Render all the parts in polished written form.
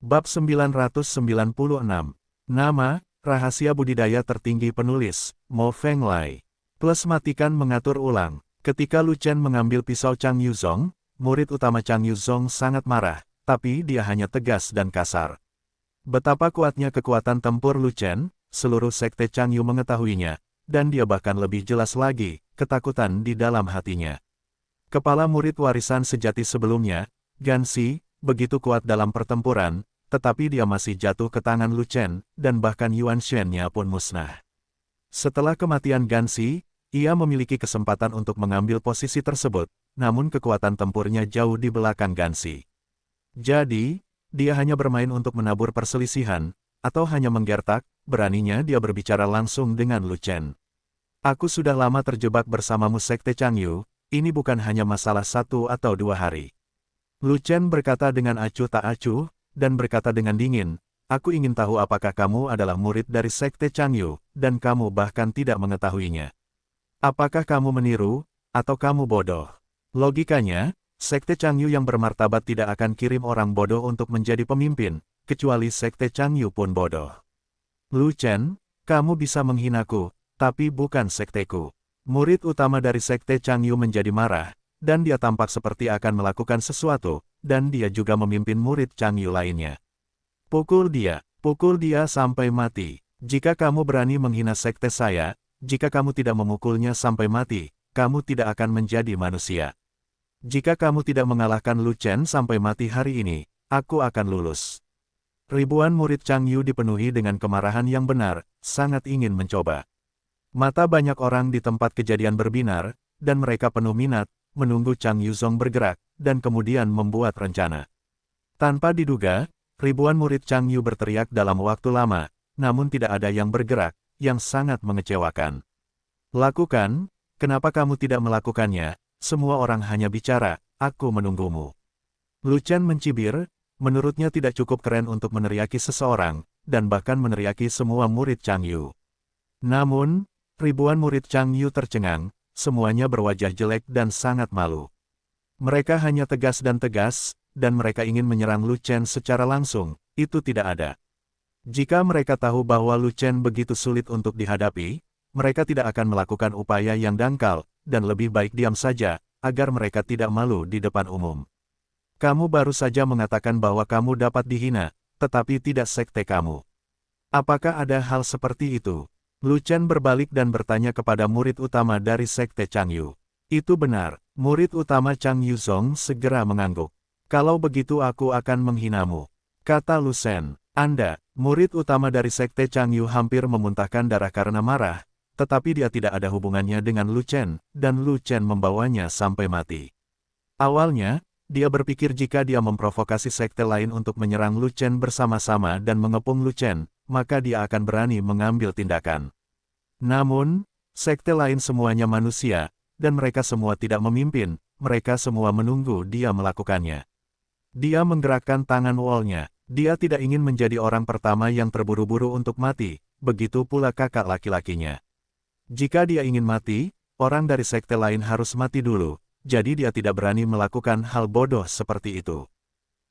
Bab 996. Nama, rahasia budidaya tertinggi penulis, Mo Fenglai. Plus matikan mengatur ulang. Ketika Lu Chen mengambil pisau Chang Yuzong, murid utama Chang Yuzong sangat marah, tapi dia hanya tegas dan kasar. Betapa kuatnya kekuatan tempur Lu Chen, seluruh sekte Chang Yu mengetahuinya, dan dia bahkan lebih jelas lagi, ketakutan di dalam hatinya. Kepala murid warisan sejati sebelumnya, Gan Xi, begitu kuat dalam pertempuran, tetapi dia masih jatuh ke tangan Lu Chen, dan bahkan Yuan Shen-nya pun musnah. Setelah kematian Gan Xi, ia memiliki kesempatan untuk mengambil posisi tersebut, namun kekuatan tempurnya jauh di belakang Gan Xi. Jadi, dia hanya bermain untuk menabur perselisihan, atau hanya menggertak, beraninya dia berbicara langsung dengan Lu Chen. Aku sudah lama terjebak bersamamu sekte Chang Yu, ini bukan hanya masalah 1 atau 2 hari. Lu Chen berkata dengan acuh tak acuh, dan berkata dengan dingin, aku ingin tahu apakah kamu adalah murid dari sekte Chang Yu, dan kamu bahkan tidak mengetahuinya. Apakah kamu meniru, atau kamu bodoh? Logikanya, sekte Chang Yu yang bermartabat tidak akan kirim orang bodoh untuk menjadi pemimpin, kecuali sekte Chang Yu pun bodoh. Lu Chen, kamu bisa menghinaku, tapi bukan sekteku. Murid utama dari sekte Chang Yu menjadi marah, dan dia tampak seperti akan melakukan sesuatu, dan dia juga memimpin murid Chang Yu lainnya. Pukul dia sampai mati. Jika kamu berani menghina sekte saya, jika kamu tidak memukulnya sampai mati, kamu tidak akan menjadi manusia. Jika kamu tidak mengalahkan Lu Chen sampai mati hari ini, aku akan lulus. Ribuan murid Chang Yu dipenuhi dengan kemarahan yang benar, sangat ingin mencoba. Mata banyak orang di tempat kejadian berbinar, dan mereka penuh minat, menunggu Chang Yuzong bergerak, dan kemudian membuat rencana. Tanpa diduga, ribuan murid Chang Yu berteriak dalam waktu lama, namun tidak ada yang bergerak, yang sangat mengecewakan. Lakukan, kenapa kamu tidak melakukannya? Semua orang hanya bicara, aku menunggumu. Lu Chen mencibir, menurutnya tidak cukup keren untuk meneriaki seseorang, dan bahkan meneriaki semua murid Chang Yu. Namun, ribuan murid Chang Yu tercengang, semuanya berwajah jelek dan sangat malu. Mereka hanya tegas, dan mereka ingin menyerang Lu Chen secara langsung, itu tidak ada. Jika mereka tahu bahwa Lu Chen begitu sulit untuk dihadapi, mereka tidak akan melakukan upaya yang dangkal, dan lebih baik diam saja, agar mereka tidak malu di depan umum. Kamu baru saja mengatakan bahwa kamu dapat dihina, tetapi tidak sekte kamu. Apakah ada hal seperti itu? Lu Chen berbalik dan bertanya kepada murid utama dari sekte Chang Yu. Itu benar, murid utama Chang Yuzong segera mengangguk. Kalau begitu aku akan menghinamu, kata Lu Chen. Anda, murid utama dari sekte Chang Yu hampir memuntahkan darah karena marah, tetapi dia tidak ada hubungannya dengan Lu Chen, dan Lu Chen membawanya sampai mati. Awalnya, dia berpikir jika dia memprovokasi sekte lain untuk menyerang Lu Chen bersama-sama dan mengepung Lu Chen, maka dia akan berani mengambil tindakan. Namun, sekte lain semuanya manusia, dan mereka semua tidak memimpin, mereka semua menunggu dia melakukannya. Dia menggerakkan tangan wall-nya, dia tidak ingin menjadi orang pertama yang terburu-buru untuk mati, begitu pula kakak laki-lakinya. Jika dia ingin mati, orang dari sekte lain harus mati dulu, jadi dia tidak berani melakukan hal bodoh seperti itu.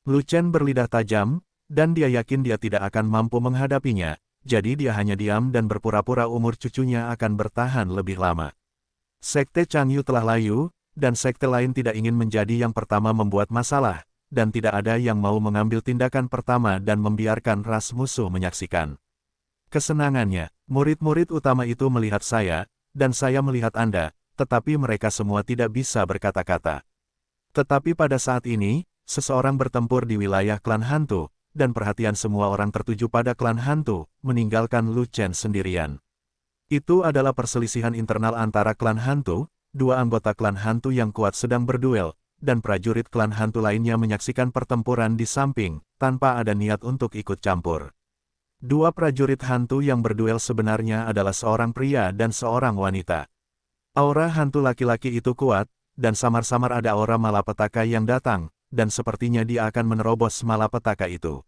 Lu Chen berlidah tajam, dan dia yakin dia tidak akan mampu menghadapinya, jadi dia hanya diam dan berpura-pura umur cucunya akan bertahan lebih lama. Sekte Chang Yu telah layu, dan sekte lain tidak ingin menjadi yang pertama membuat masalah, dan tidak ada yang mau mengambil tindakan pertama dan membiarkan ras musuh menyaksikan. Kesenangannya, murid-murid utama itu melihat saya, dan saya melihat Anda, tetapi mereka semua tidak bisa berkata-kata. Tetapi pada saat ini, seseorang bertempur di wilayah klan hantu, dan perhatian semua orang tertuju pada klan hantu, meninggalkan Lu Chen sendirian. Itu adalah perselisihan internal antara klan hantu, dua anggota klan hantu yang kuat sedang berduel, dan prajurit klan hantu lainnya menyaksikan pertempuran di samping, tanpa ada niat untuk ikut campur. Dua prajurit hantu yang berduel sebenarnya adalah seorang pria dan seorang wanita. Aura hantu laki-laki itu kuat, dan samar-samar ada aura malapetaka yang datang, dan sepertinya dia akan menerobos malapetaka itu.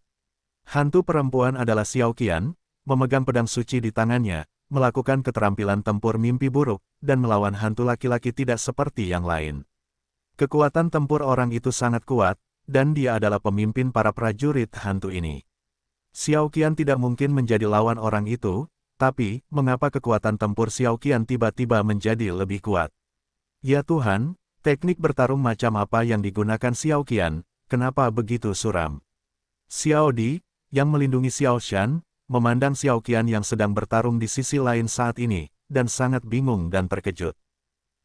Hantu perempuan adalah Xiao Qian, memegang pedang suci di tangannya, melakukan keterampilan tempur mimpi buruk, dan melawan hantu laki-laki tidak seperti yang lain. Kekuatan tempur orang itu sangat kuat, dan dia adalah pemimpin para prajurit hantu ini. Xiao Qian tidak mungkin menjadi lawan orang itu, tapi, mengapa kekuatan tempur Xiao Qian tiba-tiba menjadi lebih kuat? Ya Tuhan, teknik bertarung macam apa yang digunakan Xiao Qian, kenapa begitu suram? Xiao Di, yang melindungi Xiao Shan, memandang Xiao Qian yang sedang bertarung di sisi lain saat ini, dan sangat bingung dan terkejut.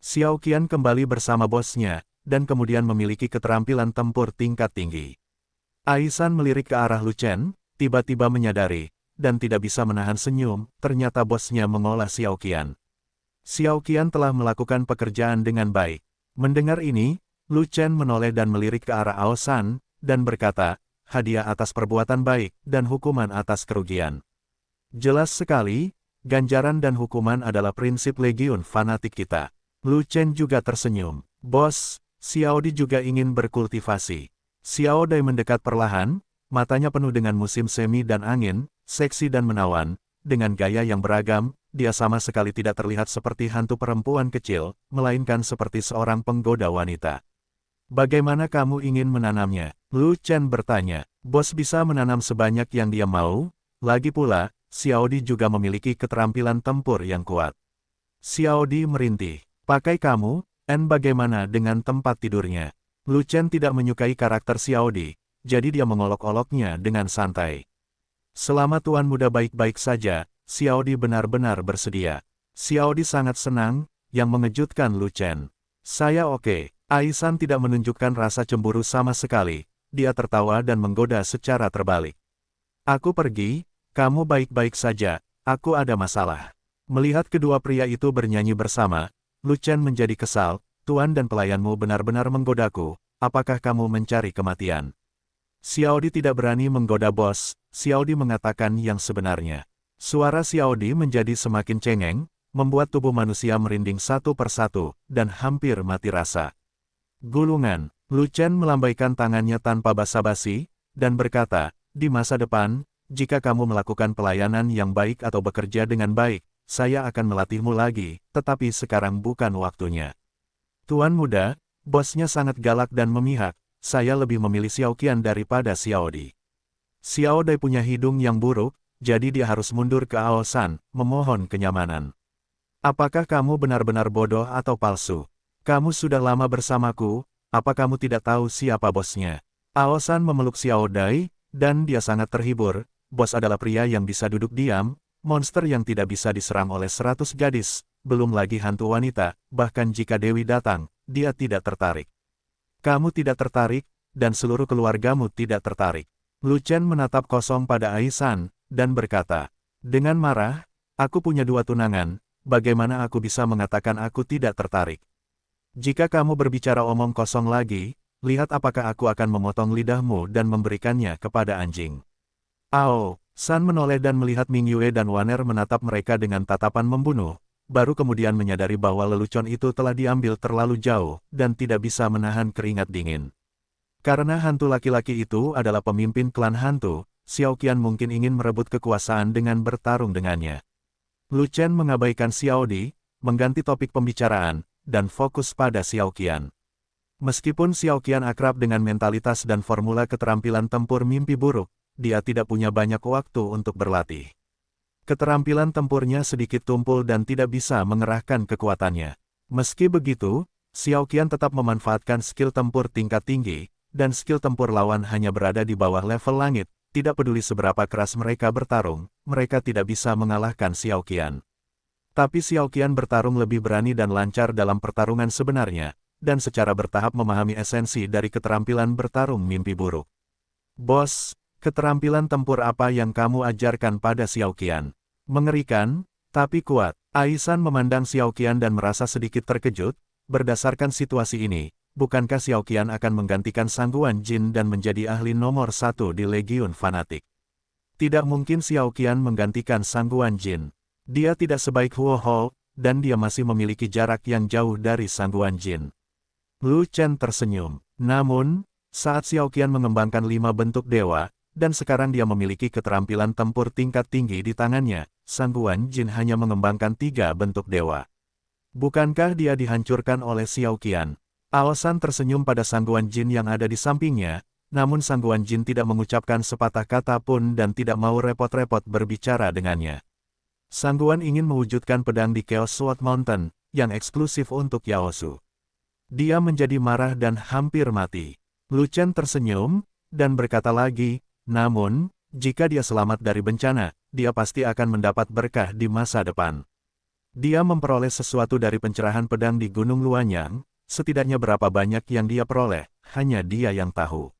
Xiao Qian kembali bersama bosnya, dan kemudian memiliki keterampilan tempur tingkat tinggi. Aisan melirik ke arah Lu Chen, tiba-tiba menyadari, dan tidak bisa menahan senyum, ternyata bosnya mengolah Xiao Qian. Xiao Qian telah melakukan pekerjaan dengan baik. Mendengar ini, Lu Chen menoleh dan melirik ke arah Ao San, dan berkata, hadiah atas perbuatan baik, dan hukuman atas kerugian. Jelas sekali, ganjaran dan hukuman adalah prinsip legiun fanatik kita. Lu Chen juga tersenyum. Bos, Xiao Di juga ingin berkultivasi. Xiao Dai mendekat perlahan, matanya penuh dengan musim semi dan angin, seksi dan menawan, dengan gaya yang beragam, dia sama sekali tidak terlihat seperti hantu perempuan kecil, melainkan seperti seorang penggoda wanita. Bagaimana kamu ingin menanamnya? Lu Chen bertanya. Bos bisa menanam sebanyak yang dia mau, lagi pula, Xiao Di juga memiliki keterampilan tempur yang kuat. Xiao Di merintih. Pakai kamu, bagaimana dengan tempat tidurnya? Lu Chen tidak menyukai karakter Xiao Di, jadi dia mengolok-oloknya dengan santai. Selama Tuan Muda baik-baik saja, Xiao Di benar-benar bersedia. Xiao Di sangat senang, yang mengejutkan Lu Chen. Saya oke. Aisan tidak menunjukkan rasa cemburu sama sekali, dia tertawa dan menggoda secara terbalik. Aku pergi, kamu baik-baik saja, aku ada masalah. Melihat kedua pria itu bernyanyi bersama, Lu Chen menjadi kesal, Tuan dan pelayanmu benar-benar menggodaku, apakah kamu mencari kematian? Xiao Di tidak berani menggoda bos, Xiao Di mengatakan yang sebenarnya. Suara Xiao Di menjadi semakin cengeng, membuat tubuh manusia merinding satu persatu, dan hampir mati rasa. Gulungan, Lu Chen melambaikan tangannya tanpa basa-basi, dan berkata, di masa depan, jika kamu melakukan pelayanan yang baik atau bekerja dengan baik, saya akan melatihmu lagi, tetapi sekarang bukan waktunya. Tuan Muda, bosnya sangat galak dan memihak, saya lebih memilih Xiao Qian daripada Xiao Di. Xiao Dai punya hidung yang buruk, jadi dia harus mundur ke Ao San, memohon kenyamanan. Apakah kamu benar-benar bodoh atau palsu? Kamu sudah lama bersamaku, apa kamu tidak tahu siapa bosnya? Ao San memeluk Xiao Dai, dan dia sangat terhibur, bos adalah pria yang bisa duduk diam, monster yang tidak bisa diserang oleh 100 gadis, belum lagi hantu wanita, bahkan jika Dewi datang, dia tidak tertarik. Kamu tidak tertarik, dan seluruh keluargamu tidak tertarik. Lu Chen menatap kosong pada Aisan, dan berkata, dengan marah, aku punya 2 tunangan, bagaimana aku bisa mengatakan aku tidak tertarik? Jika kamu berbicara omong kosong lagi, lihat apakah aku akan memotong lidahmu dan memberikannya kepada anjing. Ao San menoleh dan melihat Ming Yue dan Waner menatap mereka dengan tatapan membunuh, baru kemudian menyadari bahwa lelucon itu telah diambil terlalu jauh, dan tidak bisa menahan keringat dingin. Karena hantu laki-laki itu adalah pemimpin klan hantu, Xiao Qian mungkin ingin merebut kekuasaan dengan bertarung dengannya. Lu Chen mengabaikan Xiao Di, mengganti topik pembicaraan, dan fokus pada Xiao Qian. Meskipun Xiao Qian akrab dengan mentalitas dan formula keterampilan tempur mimpi buruk, dia tidak punya banyak waktu untuk berlatih. Keterampilan tempurnya sedikit tumpul dan tidak bisa mengerahkan kekuatannya. Meski begitu, Xiao Qian tetap memanfaatkan skill tempur tingkat tinggi, dan skill tempur lawan hanya berada di bawah level langit, tidak peduli seberapa keras mereka bertarung, mereka tidak bisa mengalahkan Xiao Qian. Tapi Xiao Qian bertarung lebih berani dan lancar dalam pertarungan sebenarnya, dan secara bertahap memahami esensi dari keterampilan bertarung mimpi buruk. Bos, keterampilan tempur apa yang kamu ajarkan pada Xiao Qian? Mengerikan, tapi kuat. Aisan memandang Xiao Qian dan merasa sedikit terkejut, berdasarkan situasi ini, bukankah Xiao Qian akan menggantikan Sangguan Jin dan menjadi ahli nomor 1 di Legiun Fanatik? Tidak mungkin Xiao Qian menggantikan Sangguan Jin. Dia tidak sebaik Huo Hou, dan dia masih memiliki jarak yang jauh dari Sangguan Jin. Lu Chen tersenyum. Namun, saat Xiao Qian mengembangkan 5 bentuk dewa, dan sekarang dia memiliki keterampilan tempur tingkat tinggi di tangannya, Sangguan Jin hanya mengembangkan 3 bentuk dewa. Bukankah dia dihancurkan oleh Xiao Qian? Ao San tersenyum pada Sangguan Jin yang ada di sampingnya, namun Sangguan Jin tidak mengucapkan sepatah kata pun dan tidak mau repot-repot berbicara dengannya. Sangguan ingin mewujudkan pedang di Chaos Sword Mountain, yang eksklusif untuk Yaosu. Dia menjadi marah dan hampir mati. Lu Chen tersenyum, dan berkata lagi, namun, jika dia selamat dari bencana, dia pasti akan mendapat berkah di masa depan. Dia memperoleh sesuatu dari pencerahan pedang di Gunung Luanyang, setidaknya berapa banyak yang dia peroleh, hanya dia yang tahu.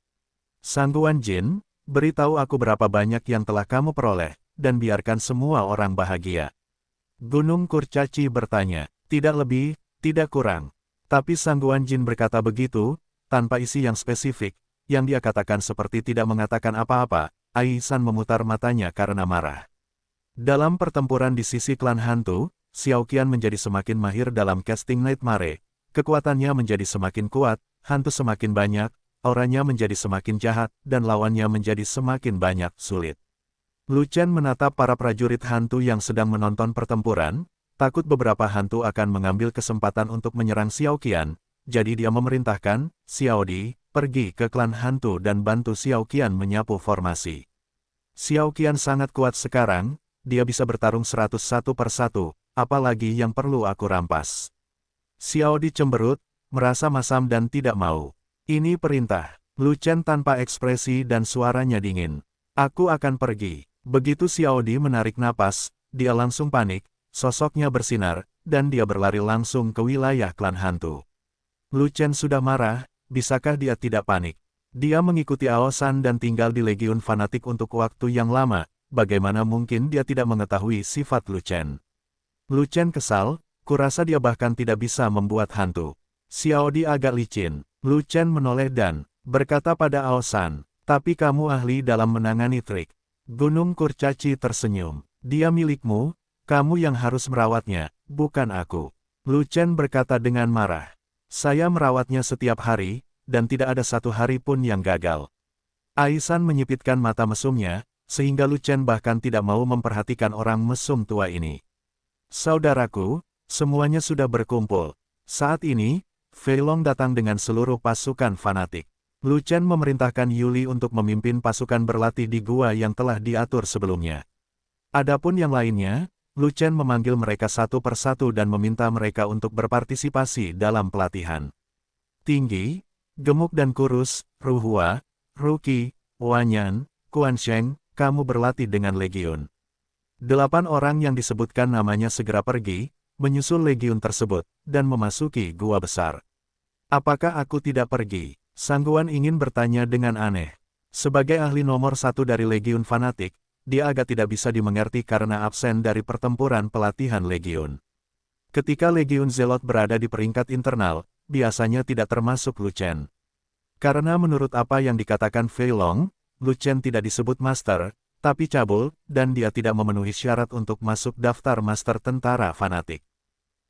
Sangguan Jin, beritahu aku berapa banyak yang telah kamu peroleh, dan biarkan semua orang bahagia. Gunung Kurcaci bertanya, tidak lebih, tidak kurang. Tapi Sangguan Jin berkata begitu, tanpa isi yang spesifik, yang dia katakan seperti tidak mengatakan apa-apa. Aisan memutar matanya karena marah. Dalam pertempuran di sisi klan hantu, Xiao Qian menjadi semakin mahir dalam casting Nightmare. Kekuatannya menjadi semakin kuat, hantu semakin banyak, auranya menjadi semakin jahat, dan lawannya menjadi semakin banyak, sulit. Lu Chen menatap para prajurit hantu yang sedang menonton pertempuran, takut beberapa hantu akan mengambil kesempatan untuk menyerang Xiao Qian, jadi dia memerintahkan, Xiao Di, pergi ke klan hantu dan bantu Xiao Qian menyapu formasi. Xiao Qian sangat kuat sekarang, dia bisa bertarung 101 per 1, apalagi yang perlu aku rampas. Xiao Di cemberut, merasa masam dan tidak mau. Ini perintah. Lu Chen tanpa ekspresi dan suaranya dingin. Aku akan pergi. Begitu Xiao Di menarik napas, dia langsung panik, sosoknya bersinar, dan dia berlari langsung ke wilayah klan hantu. Lu Chen sudah marah, bisakah dia tidak panik? Dia mengikuti Aosan dan tinggal di Legiun Fanatik untuk waktu yang lama, bagaimana mungkin dia tidak mengetahui sifat Lu Chen? Lu Chen kesal, kurasa dia bahkan tidak bisa membuat hantu. Xiao Di agak licin. Lu Chen menoleh dan berkata pada Aosan, tapi kamu ahli dalam menangani trik. Gunung Kurcaci tersenyum. Dia milikmu, kamu yang harus merawatnya, bukan aku. Lu Chen berkata dengan marah. Saya merawatnya setiap hari, dan tidak ada satu hari pun yang gagal. Aisan menyipitkan mata mesumnya, sehingga Lu Chen bahkan tidak mau memperhatikan orang mesum tua ini. Saudaraku, semuanya sudah berkumpul. Saat ini, Fei Long datang dengan seluruh pasukan fanatik. Lu Chen memerintahkan Yuli untuk memimpin pasukan berlatih di gua yang telah diatur sebelumnya. Adapun yang lainnya, Lu Chen memanggil mereka satu persatu dan meminta mereka untuk berpartisipasi dalam pelatihan. Tinggi, gemuk dan kurus, Ruhua, Ruki, Wanyan, Quan Sheng, kamu berlatih dengan Legiun. 8 orang yang disebutkan namanya segera pergi, menyusul Legiun tersebut, dan memasuki gua besar. Apakah aku tidak pergi? Sangguan ingin bertanya dengan aneh. Sebagai ahli nomor 1 dari Legiun Fanatik, dia agak tidak bisa dimengerti karena absen dari pertempuran pelatihan Legiun. Ketika Legiun Zelot berada di peringkat internal, biasanya tidak termasuk Lu Chen. Karena menurut apa yang dikatakan Fei Long, Lu Chen tidak disebut master, tapi cabul, dan dia tidak memenuhi syarat untuk masuk daftar master tentara fanatik.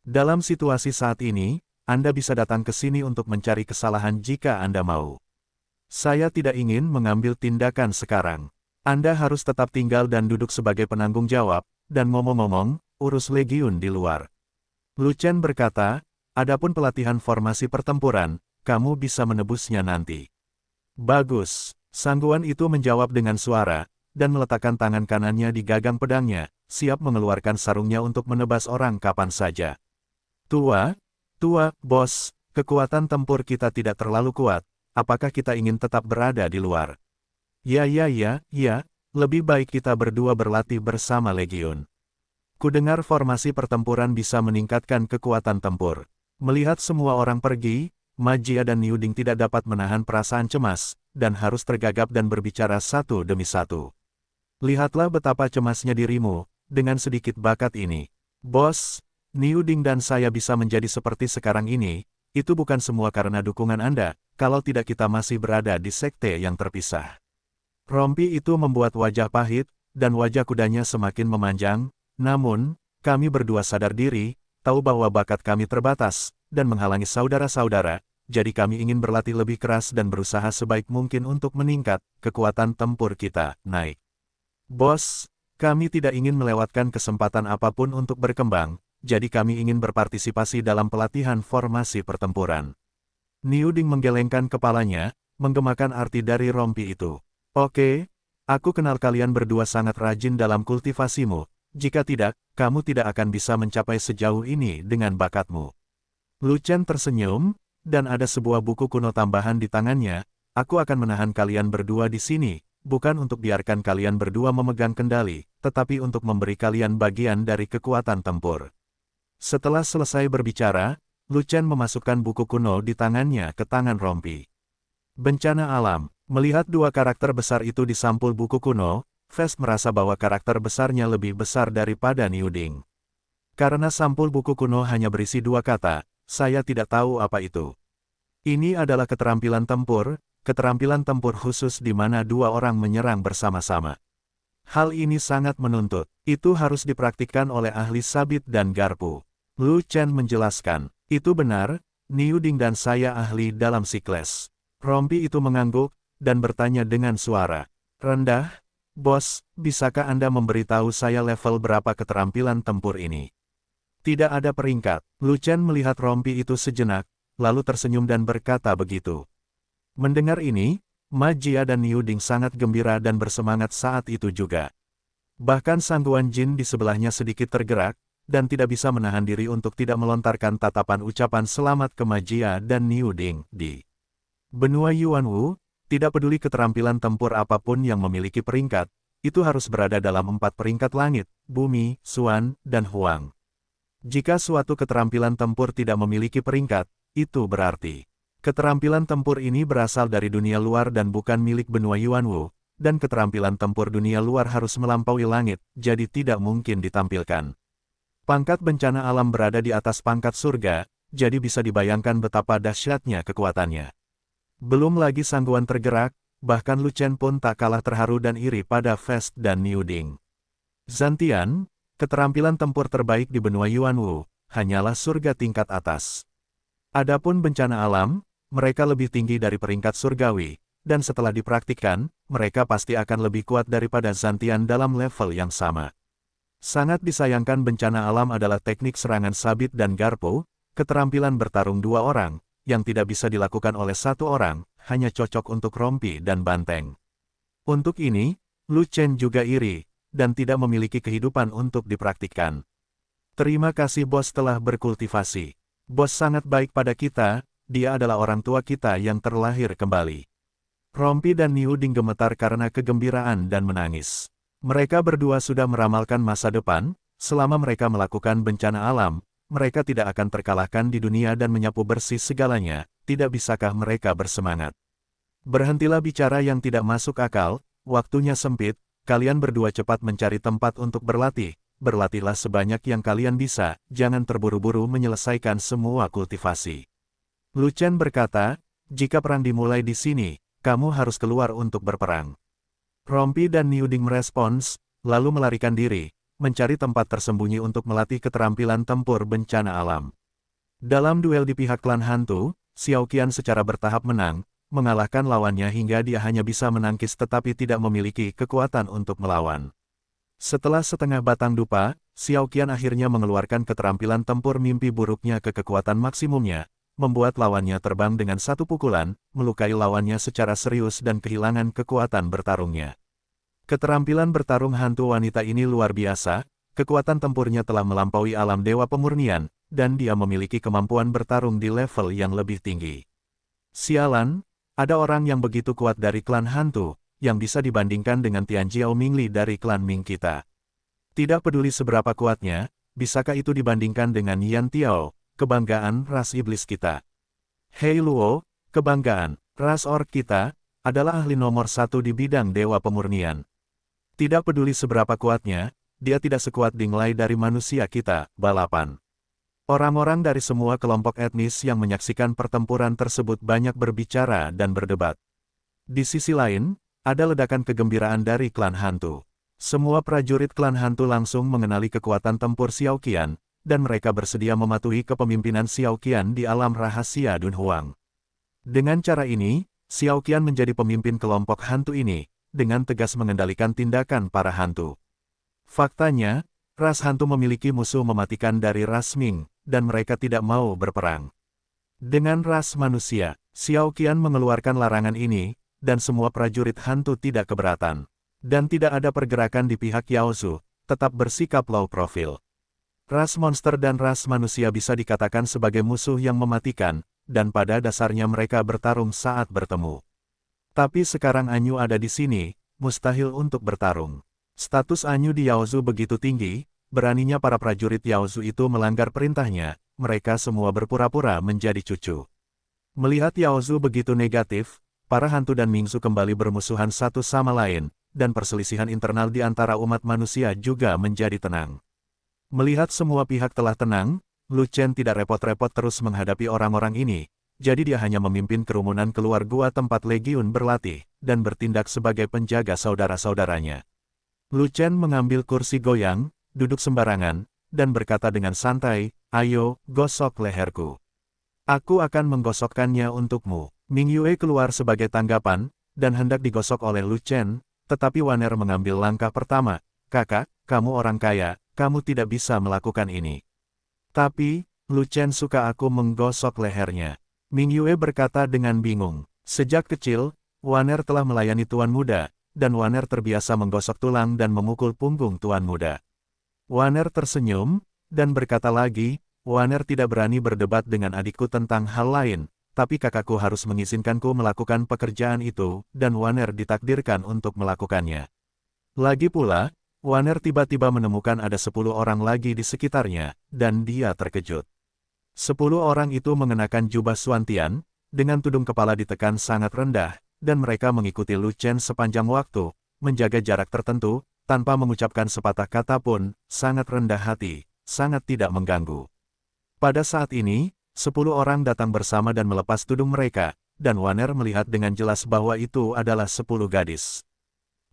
Dalam situasi saat ini, Anda bisa datang ke sini untuk mencari kesalahan jika Anda mau. Saya tidak ingin mengambil tindakan sekarang. Anda harus tetap tinggal dan duduk sebagai penanggung jawab, dan ngomong-ngomong, urus Legiun di luar. Lu Chen berkata, adapun pelatihan formasi pertempuran, kamu bisa menebusnya nanti. Bagus, Sangguan itu menjawab dengan suara, dan meletakkan tangan kanannya di gagang pedangnya, siap mengeluarkan sarungnya untuk menebas orang kapan saja. Tua, bos, kekuatan tempur kita tidak terlalu kuat, apakah kita ingin tetap berada di luar? Ya, lebih baik kita berdua berlatih bersama Legiun. Kudengar formasi pertempuran bisa meningkatkan kekuatan tempur. Melihat semua orang pergi, Majia dan Niu Ding tidak dapat menahan perasaan cemas, dan harus tergagap dan berbicara satu demi satu. Lihatlah betapa cemasnya dirimu, dengan sedikit bakat ini. Bos, Niu Ding dan saya bisa menjadi seperti sekarang ini, itu bukan semua karena dukungan Anda, kalau tidak kita masih berada di sekte yang terpisah. Rompi itu membuat wajah pahit, dan wajah kudanya semakin memanjang, namun, kami berdua sadar diri, tahu bahwa bakat kami terbatas, dan menghalangi saudara-saudara, jadi kami ingin berlatih lebih keras dan berusaha sebaik mungkin untuk meningkat, kekuatan tempur kita naik. Bos, kami tidak ingin melewatkan kesempatan apapun untuk berkembang, jadi kami ingin berpartisipasi dalam pelatihan formasi pertempuran. Niu Ding menggelengkan kepalanya, menggemakan arti dari rompi itu. Oke, aku kenal kalian berdua sangat rajin dalam kultivasimu. Jika tidak, kamu tidak akan bisa mencapai sejauh ini dengan bakatmu. Lu Chen tersenyum, dan ada sebuah buku kuno tambahan di tangannya. Aku akan menahan kalian berdua di sini, bukan untuk biarkan kalian berdua memegang kendali, tetapi untuk memberi kalian bagian dari kekuatan tempur. Setelah selesai berbicara, Lu Chen memasukkan buku kuno di tangannya ke tangan rompi. Bencana alam. Melihat dua karakter besar itu di sampul buku kuno, Fest merasa bahwa karakter besarnya lebih besar daripada Niu Ding. Karena sampul buku kuno hanya berisi dua kata, saya tidak tahu apa itu. Ini adalah keterampilan tempur khusus di mana dua orang menyerang bersama-sama. Hal ini sangat menuntut. Itu harus dipraktikkan oleh ahli sabit dan garpu. Lu Chen menjelaskan, itu benar, Niu Ding dan saya ahli dalam sikles. Rompi itu mengangguk, dan bertanya dengan suara rendah, Bos, bisakah Anda memberitahu saya level berapa keterampilan tempur ini? Tidak ada peringkat. Lu Chen melihat rompi itu sejenak, lalu tersenyum dan berkata begitu. Mendengar ini, Ma Jia dan Niu Ding sangat gembira dan bersemangat saat itu juga. Bahkan Sangguan Jin di sebelahnya sedikit tergerak, dan tidak bisa menahan diri untuk tidak melontarkan tatapan ucapan selamat ke Ma Jia dan Niu Ding di benua Yuanwu. Tidak peduli keterampilan tempur apapun yang memiliki peringkat, itu harus berada dalam 4 peringkat langit, bumi, Xuan, dan Huang. Jika suatu keterampilan tempur tidak memiliki peringkat, itu berarti keterampilan tempur ini berasal dari dunia luar dan bukan milik benua Yuanwu, dan keterampilan tempur dunia luar harus melampaui langit, jadi tidak mungkin ditampilkan. Pangkat bencana alam berada di atas pangkat surga, jadi bisa dibayangkan betapa dahsyatnya kekuatannya. Belum lagi Sangguan tergerak, bahkan Lu Chen pun tak kalah terharu dan iri pada Fest dan Niu Ding. Zantian, keterampilan tempur terbaik di benua Yuanwu, hanyalah surga tingkat atas. Adapun bencana alam, mereka lebih tinggi dari peringkat surgawi, dan setelah dipraktikkan, mereka pasti akan lebih kuat daripada Zantian dalam level yang sama. Sangat disayangkan bencana alam adalah teknik serangan sabit dan garpu, keterampilan bertarung dua orang, yang tidak bisa dilakukan oleh satu orang, hanya cocok untuk rompi dan banteng. Untuk ini, Lu Chen juga iri, dan tidak memiliki kehidupan untuk dipraktikkan. Terima kasih bos telah berkultivasi. Bos sangat baik pada kita, dia adalah orang tua kita yang terlahir kembali. Rompi dan Niu Ding gemetar karena kegembiraan dan menangis. Mereka berdua sudah meramalkan masa depan, selama mereka melakukan bencana alam, mereka tidak akan terkalahkan di dunia dan menyapu bersih segalanya, tidak bisakah mereka bersemangat? Berhentilah bicara yang tidak masuk akal, waktunya sempit, kalian berdua cepat mencari tempat untuk berlatih, berlatihlah sebanyak yang kalian bisa, jangan terburu-buru menyelesaikan semua kultivasi. Lu Chen berkata, jika perang dimulai di sini, kamu harus keluar untuk berperang. Rompi dan Niu Ding merespons, lalu melarikan diri, mencari tempat tersembunyi untuk melatih keterampilan tempur bencana alam. Dalam duel di pihak klan hantu, Xiao Qian secara bertahap menang, mengalahkan lawannya hingga dia hanya bisa menangkis tetapi tidak memiliki kekuatan untuk melawan. Setelah setengah batang dupa, Xiao Qian akhirnya mengeluarkan keterampilan tempur mimpi buruknya ke kekuatan maksimumnya, membuat lawannya terbang dengan satu pukulan, melukai lawannya secara serius dan kehilangan kekuatan bertarungnya. Keterampilan bertarung hantu wanita ini luar biasa, kekuatan tempurnya telah melampaui alam dewa pemurnian, dan dia memiliki kemampuan bertarung di level yang lebih tinggi. Sialan, ada orang yang begitu kuat dari klan hantu, yang bisa dibandingkan dengan Tian Jiao Mingli dari klan Ming kita. Tidak peduli seberapa kuatnya, bisakah itu dibandingkan dengan Yan Tiao, kebanggaan ras iblis kita. Hei Luo, kebanggaan ras orc kita, adalah ahli nomor 1 di bidang dewa pemurnian. Tidak peduli seberapa kuatnya, dia tidak sekuat dinglai dari manusia kita, balapan. Orang-orang dari semua kelompok etnis yang menyaksikan pertempuran tersebut banyak berbicara dan berdebat. Di sisi lain, ada ledakan kegembiraan dari klan hantu. Semua prajurit klan hantu langsung mengenali kekuatan tempur Xiao Qian, dan mereka bersedia mematuhi kepemimpinan Xiao Qian di alam rahasia Dunhuang. Dengan cara ini, Xiao Qian menjadi pemimpin kelompok hantu ini, dengan tegas mengendalikan tindakan para hantu. Faktanya, ras hantu memiliki musuh mematikan dari ras Ming, dan mereka tidak mau berperang dengan ras manusia. Xiao Qian mengeluarkan larangan ini, dan semua prajurit hantu tidak keberatan. Dan tidak ada pergerakan di pihak Yao Zu, tetap bersikap low profile. Ras monster dan ras manusia bisa dikatakan sebagai musuh yang mematikan, dan pada dasarnya mereka bertarung saat bertemu. Tapi sekarang Anyu ada di sini, mustahil untuk bertarung. Status Anyu di Yao Zu begitu tinggi, beraninya para prajurit Yao Zu itu melanggar perintahnya, mereka semua berpura-pura menjadi cucu. Melihat Yao Zu begitu negatif, para hantu dan Mingzu kembali bermusuhan satu sama lain, dan perselisihan internal di antara umat manusia juga menjadi tenang. Melihat semua pihak telah tenang, Lu Chen tidak repot-repot terus menghadapi orang-orang ini, jadi dia hanya memimpin kerumunan keluar gua tempat legiun berlatih, dan bertindak sebagai penjaga saudara-saudaranya. Lu Chen mengambil kursi goyang, duduk sembarangan, dan berkata dengan santai, "Ayo, gosok leherku. Aku akan menggosokkannya untukmu." Ming Yue keluar sebagai tanggapan, dan hendak digosok oleh Lu Chen, tetapi Waner mengambil langkah pertama, "Kakak, kamu orang kaya, kamu tidak bisa melakukan ini." "Tapi, Lu Chen suka aku menggosok lehernya." Ming Yue berkata dengan bingung. Sejak kecil, Waner telah melayani tuan muda, dan Waner terbiasa menggosok tulang dan memukul punggung tuan muda. Waner tersenyum, dan berkata lagi, "Waner tidak berani berdebat dengan adikku tentang hal lain, tapi kakakku harus mengizinkanku melakukan pekerjaan itu, dan Waner ditakdirkan untuk melakukannya." Lagi pula, Waner tiba-tiba menemukan ada 10 orang lagi di sekitarnya, dan dia terkejut. 10 orang itu mengenakan jubah Xuantian, dengan tudung kepala ditekan sangat rendah, dan mereka mengikuti Lu Chen sepanjang waktu, menjaga jarak tertentu, tanpa mengucapkan sepatah kata pun, sangat rendah hati, sangat tidak mengganggu. Pada saat ini, 10 orang datang bersama dan melepas tudung mereka, dan Waner melihat dengan jelas bahwa itu adalah 10 gadis.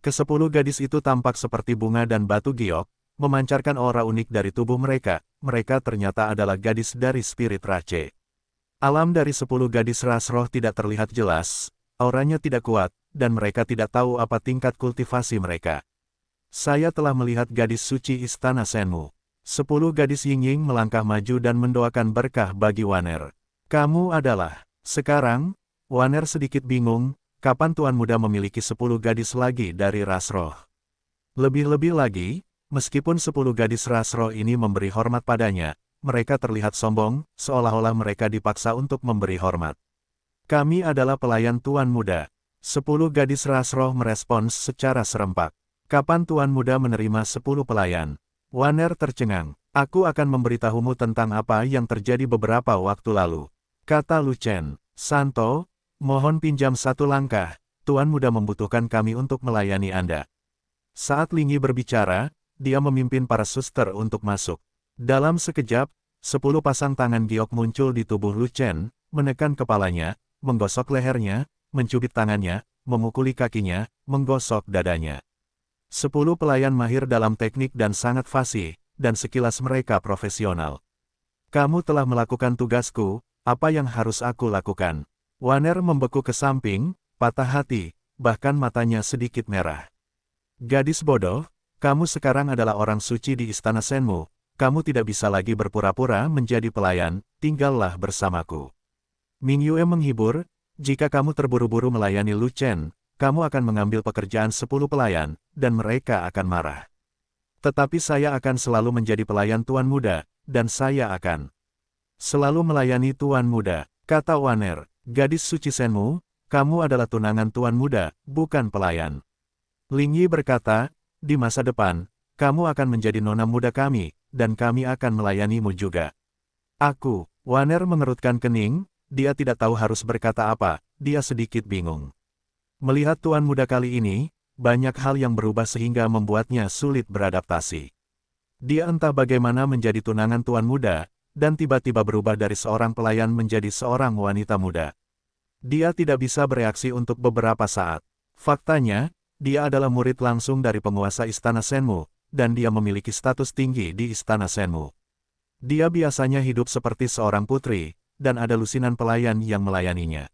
Ke-10 gadis itu tampak seperti bunga dan batu giok, memancarkan aura unik dari tubuh mereka, mereka ternyata adalah gadis dari spirit Rache. Alam dari 10 gadis ras roh tidak terlihat jelas, auranya tidak kuat, dan mereka tidak tahu apa tingkat kultivasi mereka. "Saya telah melihat gadis suci istana Shenmu." 10 gadis Ying-Ying melangkah maju dan mendoakan berkah bagi Waner. "Kamu adalah..." Sekarang, Waner sedikit bingung, kapan Tuan Muda memiliki 10 gadis lagi dari ras roh. Lebih-lebih lagi, meskipun 10 gadis ras roh ini memberi hormat padanya, mereka terlihat sombong, seolah-olah mereka dipaksa untuk memberi hormat. "Kami adalah pelayan Tuan Muda." 10 gadis ras roh merespons secara serempak. "Kapan Tuan Muda menerima 10 pelayan?" Waner tercengang. "Aku akan memberitahumu tentang apa yang terjadi beberapa waktu lalu," kata Lu Chen. "Santo, mohon pinjam satu langkah, Tuan Muda membutuhkan kami untuk melayani Anda." Saat Lingyi berbicara, dia memimpin para suster untuk masuk. Dalam sekejap, 10 pasang tangan giok muncul di tubuh Lu Chen, menekan kepalanya, menggosok lehernya, mencubit tangannya, memukuli kakinya, menggosok dadanya. 10 pelayan mahir dalam teknik dan sangat fasih, dan sekilas mereka profesional. "Kamu telah melakukan tugasku, apa yang harus aku lakukan?" Waner membeku ke samping, patah hati, bahkan matanya sedikit merah. "Gadis bodoh, kamu sekarang adalah orang suci di istana Shenmu, kamu tidak bisa lagi berpura-pura menjadi pelayan, tinggallah bersamaku." Ming Yue menghibur, "Jika kamu terburu-buru melayani Lu Chen, kamu akan mengambil pekerjaan 10 pelayan, dan mereka akan marah. Tetapi saya akan selalu menjadi pelayan Tuan Muda, dan saya akan selalu melayani Tuan Muda," kata Waner. "Gadis suci Shenmu, kamu adalah tunangan Tuan Muda, bukan pelayan." Lingyi berkata, "Di masa depan, kamu akan menjadi nona muda kami, dan kami akan melayanimu juga." "Aku," Waner mengerutkan kening, dia tidak tahu harus berkata apa, dia sedikit bingung. Melihat Tuan Muda kali ini, banyak hal yang berubah sehingga membuatnya sulit beradaptasi. Dia entah bagaimana menjadi tunangan Tuan Muda, dan tiba-tiba berubah dari seorang pelayan menjadi seorang wanita muda. Dia tidak bisa bereaksi untuk beberapa saat. Faktanya, dia adalah murid langsung dari penguasa Istana Shenmu, dan dia memiliki status tinggi di Istana Shenmu. Dia biasanya hidup seperti seorang putri, dan ada lusinan pelayan yang melayaninya.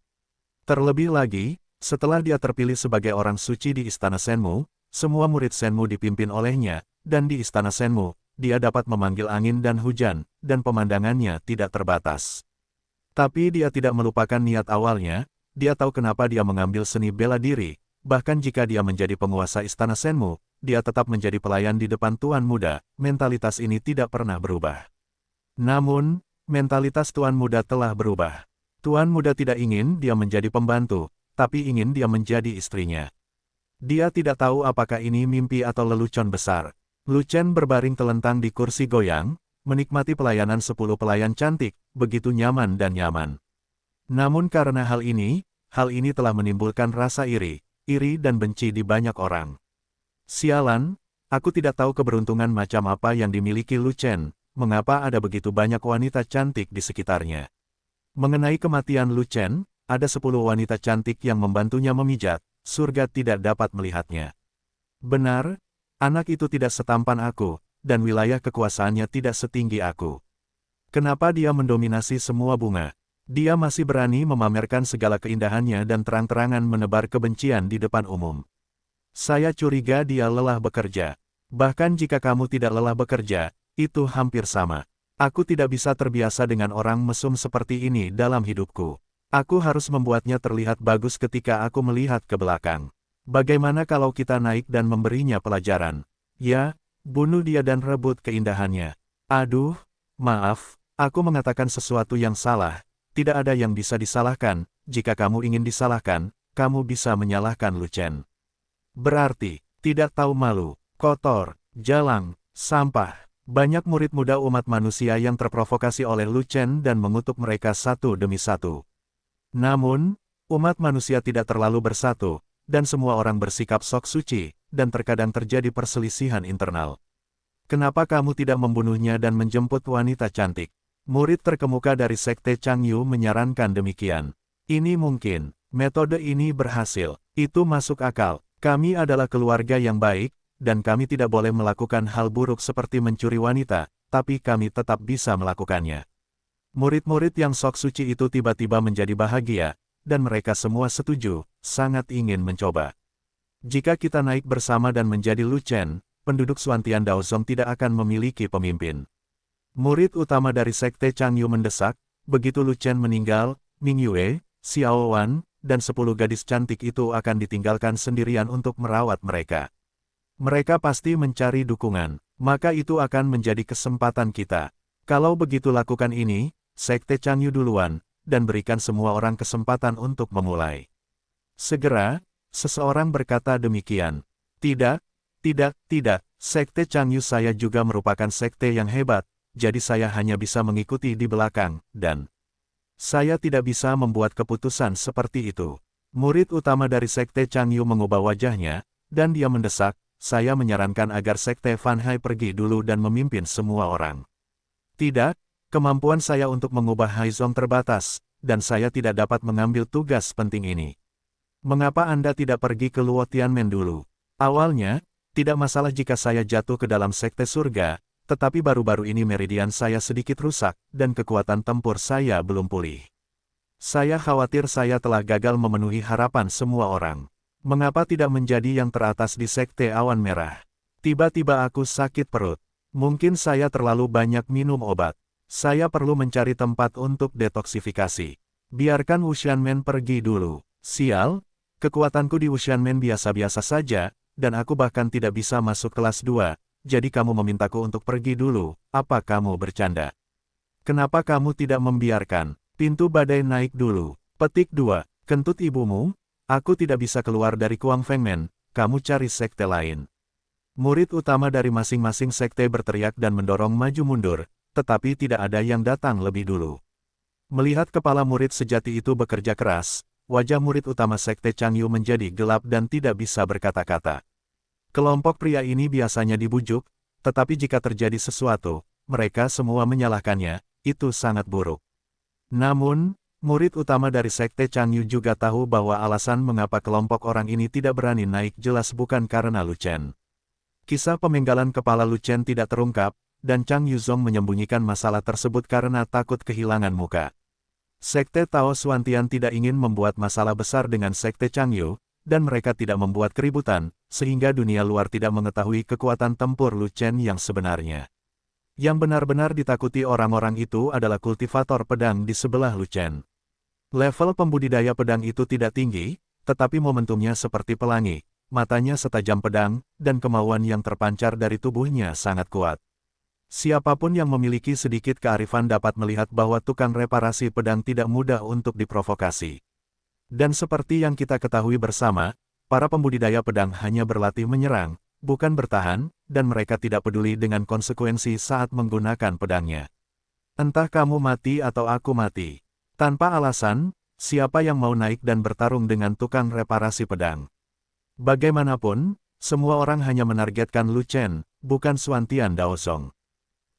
Terlebih lagi, setelah dia terpilih sebagai orang suci di Istana Shenmu, semua murid Shenmu dipimpin olehnya, dan di Istana Shenmu, dia dapat memanggil angin dan hujan, dan pemandangannya tidak terbatas. Tapi dia tidak melupakan niat awalnya, dia tahu kenapa dia mengambil seni bela diri, bahkan jika dia menjadi penguasa istana Shenmue, dia tetap menjadi pelayan di depan Tuan Muda, mentalitas ini tidak pernah berubah. Namun, mentalitas Tuan Muda telah berubah. Tuan Muda tidak ingin dia menjadi pembantu, tapi ingin dia menjadi istrinya. Dia tidak tahu apakah ini mimpi atau lelucon besar. Lu Chen berbaring telentang di kursi goyang, menikmati pelayanan 10 pelayan cantik, begitu nyaman dan nyaman. Namun karena hal ini telah menimbulkan rasa iri dan benci di banyak orang. Sialan, aku tidak tahu keberuntungan macam apa yang dimiliki Lu Chen, mengapa ada begitu banyak wanita cantik di sekitarnya. Mengenai kematian Lu Chen, ada 10 wanita cantik yang membantunya memijat, surga tidak dapat melihatnya. Benar, anak itu tidak setampan aku, dan wilayah kekuasaannya tidak setinggi aku. Kenapa dia mendominasi semua bunga? Dia masih berani memamerkan segala keindahannya dan terang-terangan menebar kebencian di depan umum. Saya curiga dia lelah bekerja. Bahkan jika kamu tidak lelah bekerja, itu hampir sama. Aku tidak bisa terbiasa dengan orang mesum seperti ini dalam hidupku. Aku harus membuatnya terlihat bagus ketika aku melihat ke belakang. Bagaimana kalau kita naik dan memberinya pelajaran? Ya, bunuh dia dan rebut keindahannya. Aduh, maaf, aku mengatakan sesuatu yang salah. Tidak ada yang bisa disalahkan. Jika kamu ingin disalahkan, kamu bisa menyalahkan Lu Chen. Berarti, tidak tahu malu, kotor, jalang, sampah. Banyak murid muda umat manusia yang terprovokasi oleh Lu Chen dan mengutuk mereka satu demi satu. Namun, umat manusia tidak terlalu bersatu, dan semua orang bersikap sok suci, dan terkadang terjadi perselisihan internal. Kenapa kamu tidak membunuhnya dan menjemput wanita cantik? Murid terkemuka dari Sekte Changyu menyarankan demikian. Ini mungkin, metode ini berhasil, itu masuk akal. Kami adalah keluarga yang baik, dan kami tidak boleh melakukan hal buruk seperti mencuri wanita, tapi kami tetap bisa melakukannya. Murid-murid yang sok suci itu tiba-tiba menjadi bahagia, dan mereka semua setuju, sangat ingin mencoba. Jika kita naik bersama dan menjadi Lu Chen, penduduk Xuantian Daozong tidak akan memiliki pemimpin. Murid utama dari Sekte Changyu mendesak, begitu Lu Chen meninggal, Ming Yue, Xiao Wan, dan 10 gadis cantik itu akan ditinggalkan sendirian untuk merawat mereka. Mereka pasti mencari dukungan, maka itu akan menjadi kesempatan kita. Kalau begitu lakukan ini, Sekte Changyu duluan, dan berikan semua orang kesempatan untuk memulai. Segera, seseorang berkata demikian. Tidak, Sekte Changyu saya juga merupakan sekte yang hebat, jadi saya hanya bisa mengikuti di belakang, dan saya tidak bisa membuat keputusan seperti itu. Murid utama dari Sekte Changyu mengubah wajahnya, dan dia mendesak, saya menyarankan agar Sekte Fan Hai pergi dulu dan memimpin semua orang. Tidak, kemampuan saya untuk mengubah Haizong terbatas, dan saya tidak dapat mengambil tugas penting ini. Mengapa Anda tidak pergi ke Luo Tianmen dulu? Awalnya, tidak masalah jika saya jatuh ke dalam Sekte Surga, tetapi baru-baru ini meridian saya sedikit rusak, dan kekuatan tempur saya belum pulih. Saya khawatir saya telah gagal memenuhi harapan semua orang. Mengapa tidak menjadi yang teratas di Sekte Awan Merah? Tiba-tiba aku sakit perut. Mungkin saya terlalu banyak minum obat. Saya perlu mencari tempat untuk detoksifikasi. Biarkan Wuxianmen pergi dulu. Sial, kekuatanku di Wuxianmen biasa-biasa saja, dan aku bahkan tidak bisa masuk kelas 2. Jadi kamu memintaku untuk pergi dulu, apa kamu bercanda? Kenapa kamu tidak membiarkan pintu badai naik dulu? Petik 2. Kentut ibumu? Aku tidak bisa keluar dari Kuang Fengmen, kamu cari sekte lain. Murid utama dari masing-masing sekte berteriak dan mendorong maju mundur, tetapi tidak ada yang datang lebih dulu. Melihat kepala murid sejati itu bekerja keras, wajah murid utama Sekte Changyu menjadi gelap dan tidak bisa berkata-kata. Kelompok pria ini biasanya dibujuk, tetapi jika terjadi sesuatu, mereka semua menyalahkannya, itu sangat buruk. Namun, murid utama dari Sekte Changyu juga tahu bahwa alasan mengapa kelompok orang ini tidak berani naik jelas bukan karena Lu Chen. Kisah pemenggalan kepala Lu Chen tidak terungkap, dan Chang Yuzong menyembunyikan masalah tersebut karena takut kehilangan muka. Sekte Tao Xuantian tidak ingin membuat masalah besar dengan Sekte Changyu, dan mereka tidak membuat keributan, sehingga dunia luar tidak mengetahui kekuatan tempur Lu Chen yang sebenarnya. Yang benar-benar ditakuti orang-orang itu adalah kultivator pedang di sebelah Lu Chen. Level pembudidaya pedang itu tidak tinggi, tetapi momentumnya seperti pelangi, matanya setajam pedang, dan kemauan yang terpancar dari tubuhnya sangat kuat. Siapapun yang memiliki sedikit kearifan dapat melihat bahwa tukang reparasi pedang tidak mudah untuk diprovokasi. Dan seperti yang kita ketahui bersama, para pembudidaya pedang hanya berlatih menyerang, bukan bertahan, dan mereka tidak peduli dengan konsekuensi saat menggunakan pedangnya. Entah kamu mati atau aku mati. Tanpa alasan, siapa yang mau naik dan bertarung dengan tukang reparasi pedang? Bagaimanapun, semua orang hanya menargetkan Lu Chen, bukan Xuantian Daozong.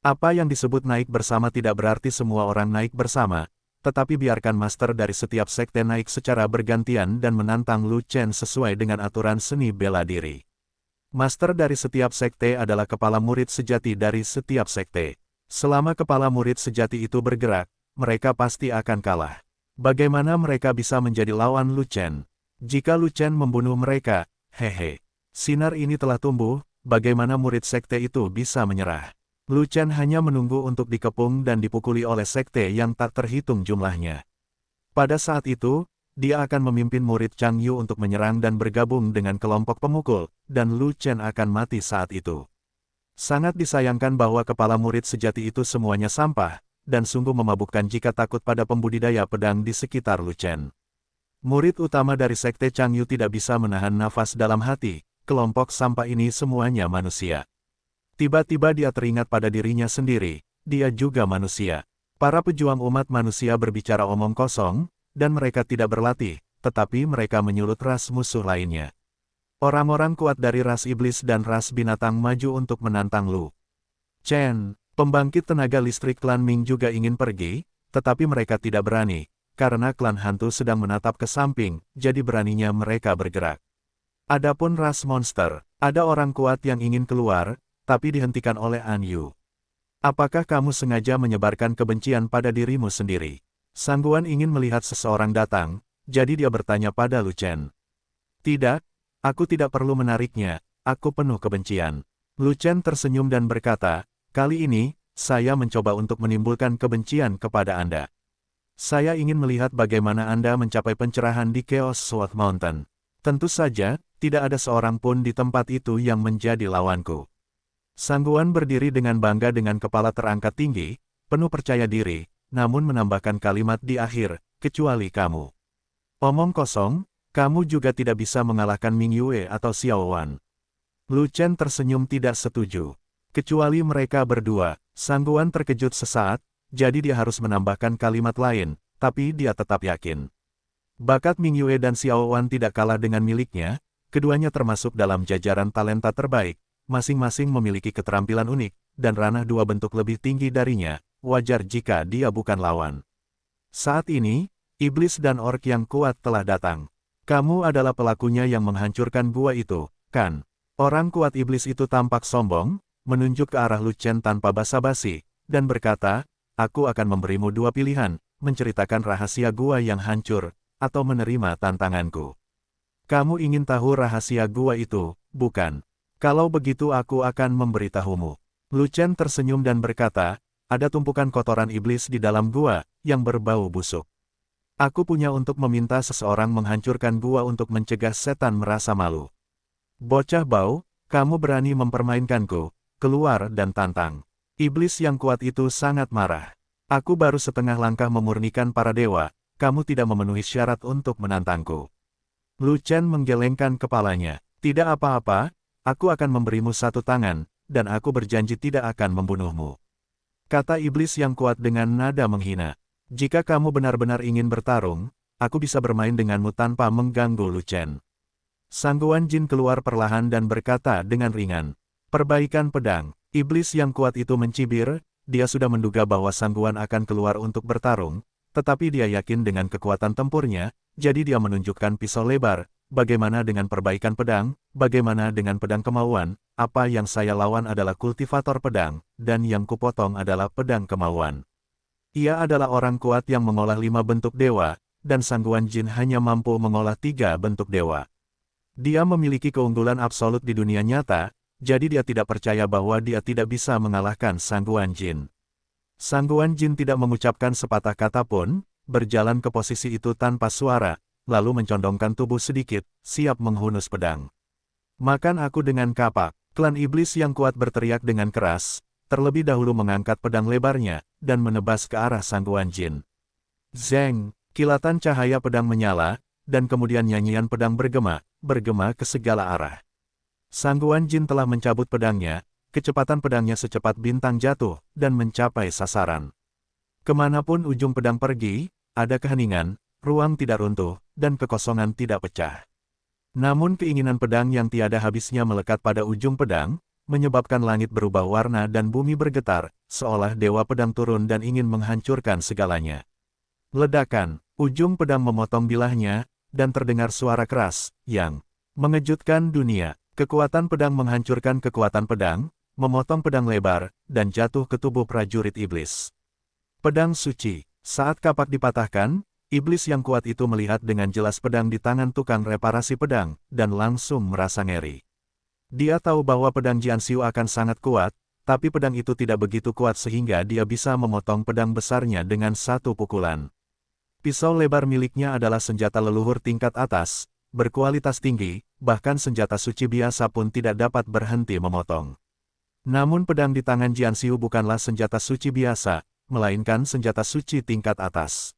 Apa yang disebut naik bersama tidak berarti semua orang naik bersama, tetapi biarkan master dari setiap sekte naik secara bergantian dan menantang Lu Chen sesuai dengan aturan seni bela diri. Master dari setiap sekte adalah kepala murid sejati dari setiap sekte. Selama kepala murid sejati itu bergerak, mereka pasti akan kalah. Bagaimana mereka bisa menjadi lawan Lu Chen? Jika Lu Chen membunuh mereka, hehe. Sinar ini telah tumbuh, bagaimana murid sekte itu bisa menyerah? Lu Chen hanya menunggu untuk dikepung dan dipukuli oleh sekte yang tak terhitung jumlahnya. Pada saat itu, dia akan memimpin murid Chang Yu untuk menyerang dan bergabung dengan kelompok pemukul, dan Lu Chen akan mati saat itu. Sangat disayangkan bahwa kepala murid sejati itu semuanya sampah, dan sungguh memabukkan jika takut pada pembudidaya pedang di sekitar Lu Chen. Murid utama dari sekte Chang Yu tidak bisa menahan nafas dalam hati, kelompok sampah ini semuanya manusia. Tiba-tiba dia teringat pada dirinya sendiri, dia juga manusia. Para pejuang umat manusia berbicara omong kosong, dan mereka tidak berlatih, tetapi mereka menyulut ras musuh lainnya. Orang-orang kuat dari ras iblis dan ras binatang maju untuk menantang Lu Chen. Pembangkit tenaga listrik klan Ming juga ingin pergi, tetapi mereka tidak berani, karena klan hantu sedang menatap ke samping, jadi beraninya mereka bergerak. Adapun ras monster, ada orang kuat yang ingin keluar, tapi dihentikan oleh An Yu. Apakah kamu sengaja menyebarkan kebencian pada dirimu sendiri? Sangguan ingin melihat seseorang datang, jadi dia bertanya pada Lu Chen. Tidak, aku tidak perlu menariknya, aku penuh kebencian. Lu Chen tersenyum dan berkata, kali ini, saya mencoba untuk menimbulkan kebencian kepada Anda. Saya ingin melihat bagaimana Anda mencapai pencerahan di Chaos Sword Mountain. Tentu saja, tidak ada seorang pun di tempat itu yang menjadi lawanku. Sangguan berdiri dengan bangga dengan kepala terangkat tinggi, penuh percaya diri, namun menambahkan kalimat di akhir, kecuali kamu. Omong kosong, kamu juga tidak bisa mengalahkan Ming Yue atau Xiao Wan. Lu Chen tersenyum tidak setuju. Kecuali mereka berdua, Sangguan terkejut sesaat, jadi dia harus menambahkan kalimat lain, tapi dia tetap yakin. Bakat Ming Yue dan Xiao Wan tidak kalah dengan miliknya, keduanya termasuk dalam jajaran talenta terbaik, masing-masing memiliki keterampilan unik, dan ranah dua bentuk lebih tinggi darinya, wajar jika dia bukan lawan. Saat ini, iblis dan orc yang kuat telah datang. Kamu adalah pelakunya yang menghancurkan gua itu, kan? Orang kuat iblis itu tampak sombong, menunjuk ke arah Lu Chen tanpa basa-basi, dan berkata, aku akan memberimu dua pilihan, menceritakan rahasia gua yang hancur, atau menerima tantanganku. Kamu ingin tahu rahasia gua itu, bukan? Kalau begitu aku akan memberitahumu. Lu Chen tersenyum dan berkata, ada tumpukan kotoran iblis di dalam gua, yang berbau busuk. Aku punya untuk meminta seseorang menghancurkan gua untuk mencegah setan merasa malu. Bocah bau, kamu berani mempermainkanku, keluar dan tantang. Iblis yang kuat itu sangat marah. Aku baru setengah langkah memurnikan para dewa, kamu tidak memenuhi syarat untuk menantangku. Lu Chen menggelengkan kepalanya. Tidak apa-apa, aku akan memberimu satu tangan, dan aku berjanji tidak akan membunuhmu. Kata iblis yang kuat dengan nada menghina. Jika kamu benar-benar ingin bertarung, aku bisa bermain denganmu tanpa mengganggu Lu Chen. Sangguan Jin keluar perlahan dan berkata dengan ringan. Perbaikan pedang. Iblis yang kuat itu mencibir, dia sudah menduga bahwa Sangguan akan keluar untuk bertarung, tetapi dia yakin dengan kekuatan tempurnya, jadi dia menunjukkan pisau lebar. Bagaimana dengan perbaikan pedang, bagaimana dengan pedang kemauan, apa yang saya lawan adalah kultivator pedang, dan yang kupotong adalah pedang kemauan. Ia adalah orang kuat yang mengolah 5 bentuk dewa, dan Sangguan Jin hanya mampu mengolah 3 bentuk dewa. Dia memiliki keunggulan absolut di dunia nyata, jadi dia tidak percaya bahwa dia tidak bisa mengalahkan Sangguan Jin. Sangguan Jin tidak mengucapkan sepatah kata pun, berjalan ke posisi itu tanpa suara, lalu mencondongkan tubuh sedikit, siap menghunus pedang. Makan aku dengan kapak. Klan iblis yang kuat berteriak dengan keras, terlebih dahulu mengangkat pedang lebarnya, dan menebas ke arah Sangguan Jin. Zeng, kilatan cahaya pedang menyala, dan kemudian nyanyian pedang bergema ke segala arah. Sangguan Jin telah mencabut pedangnya, kecepatan pedangnya secepat bintang jatuh, dan mencapai sasaran. Kemanapun ujung pedang pergi, ada keheningan, ruang tidak runtuh, dan kekosongan tidak pecah. Namun keinginan pedang yang tiada habisnya melekat pada ujung pedang, menyebabkan langit berubah warna dan bumi bergetar, seolah dewa pedang turun dan ingin menghancurkan segalanya. Ledakan, ujung pedang memotong bilahnya, dan terdengar suara keras, yang mengejutkan dunia. Kekuatan pedang menghancurkan kekuatan pedang, memotong pedang lebar, dan jatuh ke tubuh prajurit iblis. Pedang suci. Saat kapak dipatahkan, iblis yang kuat itu melihat dengan jelas pedang di tangan tukang reparasi pedang, dan langsung merasa ngeri. Dia tahu bahwa pedang Jianxiu akan sangat kuat, tapi pedang itu tidak begitu kuat sehingga dia bisa memotong pedang besarnya dengan satu pukulan. Pisau lebar miliknya adalah senjata leluhur tingkat atas, berkualitas tinggi, bahkan senjata suci biasa pun tidak dapat berhenti memotong. Namun pedang di tangan Jianxiu bukanlah senjata suci biasa, melainkan senjata suci tingkat atas.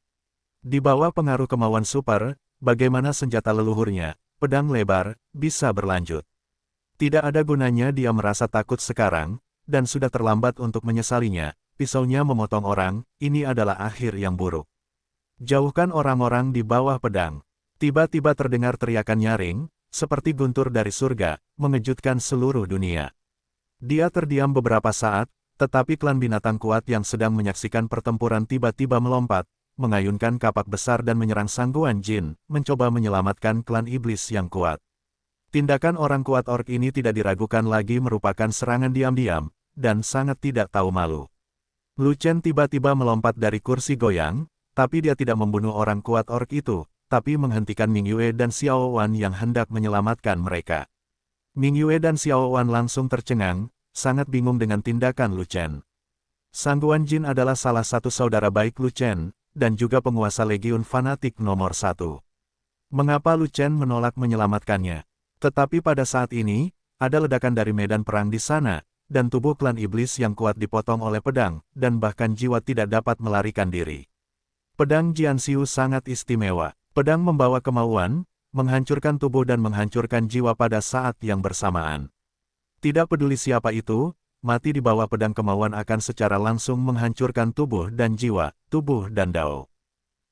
Di bawah pengaruh kemauan super, bagaimana senjata leluhurnya, pedang lebar, bisa berlanjut. Tidak ada gunanya dia merasa takut sekarang, dan sudah terlambat untuk menyesalinya, pisaunya memotong orang, ini adalah akhir yang buruk. Jauhkan orang-orang di bawah pedang. Tiba-tiba terdengar teriakan nyaring, seperti guntur dari surga, mengejutkan seluruh dunia. Dia terdiam beberapa saat, tetapi klan binatang kuat yang sedang menyaksikan pertempuran tiba-tiba melompat, mengayunkan kapak besar dan menyerang Sangguan Jin, mencoba menyelamatkan klan iblis yang kuat. Tindakan orang kuat orc ini tidak diragukan lagi merupakan serangan diam-diam, dan sangat tidak tahu malu. Lu Chen tiba-tiba melompat dari kursi goyang, tapi dia tidak membunuh orang kuat orc itu, tapi menghentikan Ming Yue dan Xiao Wan yang hendak menyelamatkan mereka. Ming Yue dan Xiao Wan langsung tercengang, sangat bingung dengan tindakan Lu Chen. Sangguan Jin adalah salah satu saudara baik Lu Chen, dan juga penguasa legiun fanatik nomor 1. Mengapa Lu Chen menolak menyelamatkannya? Tetapi pada saat ini, ada ledakan dari medan perang di sana, dan tubuh klan iblis yang kuat dipotong oleh pedang, dan bahkan jiwa tidak dapat melarikan diri. Pedang Jianxiu sangat istimewa. Pedang membawa kemauan, menghancurkan tubuh dan menghancurkan jiwa pada saat yang bersamaan. Tidak peduli siapa itu, mati di bawah pedang kemauan akan secara langsung menghancurkan tubuh dan jiwa, tubuh dan dao.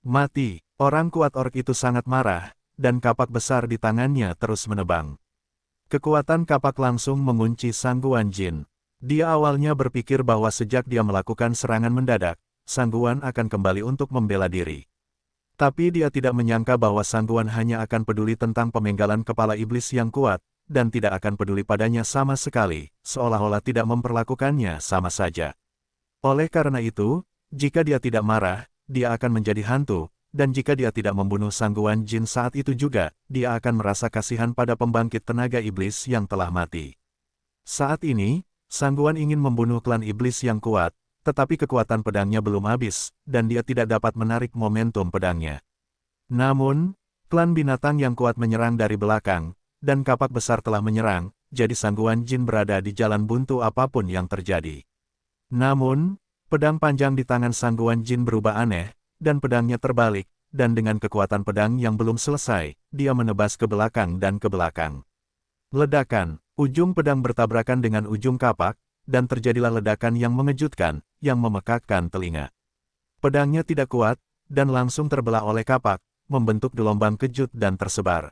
Mati, orang kuat orc itu sangat marah, dan kapak besar di tangannya terus menebang. Kekuatan kapak langsung mengunci Sangguan Jin. Dia awalnya berpikir bahwa sejak dia melakukan serangan mendadak, Sangguan akan kembali untuk membela diri. Tapi dia tidak menyangka bahwa Sangguan hanya akan peduli tentang pemenggalan kepala iblis yang kuat, dan tidak akan peduli padanya sama sekali, seolah-olah tidak memperlakukannya sama saja. Oleh karena itu, jika dia tidak marah, dia akan menjadi hantu, dan jika dia tidak membunuh Sangguan Jin saat itu juga, dia akan merasa kasihan pada pembangkit tenaga iblis yang telah mati. Saat ini, Sangguan ingin membunuh klan iblis yang kuat, tetapi kekuatan pedangnya belum habis, dan dia tidak dapat menarik momentum pedangnya. Namun, klan binatang yang kuat menyerang dari belakang, dan kapak besar telah menyerang, jadi Sangguan Jin berada di jalan buntu apapun yang terjadi. Namun, pedang panjang di tangan Sangguan Jin berubah aneh, dan pedangnya terbalik, dan dengan kekuatan pedang yang belum selesai, dia menebas ke belakang dan ke belakang. Ledakan, ujung pedang bertabrakan dengan ujung kapak, dan terjadilah ledakan yang mengejutkan, yang memekakkan telinga. Pedangnya tidak kuat, dan langsung terbelah oleh kapak, membentuk gelombang kejut dan tersebar.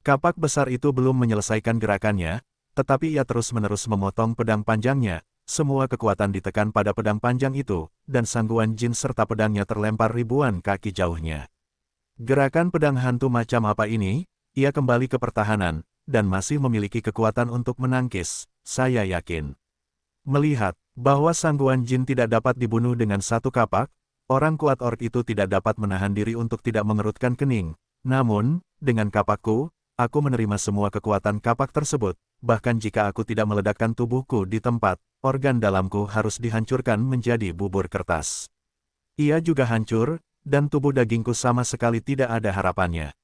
Kapak besar itu belum menyelesaikan gerakannya, tetapi ia terus-menerus memotong pedang panjangnya, semua kekuatan ditekan pada pedang panjang itu, dan Sangguan Jin serta pedangnya terlempar ribuan kaki jauhnya. Gerakan pedang hantu macam apa ini? Ia kembali ke pertahanan, dan masih memiliki kekuatan untuk menangkis, saya yakin. Melihat bahwa Sangguan Jin tidak dapat dibunuh dengan satu kapak, orang kuat orc itu tidak dapat menahan diri untuk tidak mengerutkan kening. Namun, dengan kapakku, aku menerima semua kekuatan kapak tersebut, bahkan jika aku tidak meledakkan tubuhku di tempat, organ dalamku harus dihancurkan menjadi bubur kertas. Ia juga hancur, dan tubuh dagingku sama sekali tidak ada harapannya.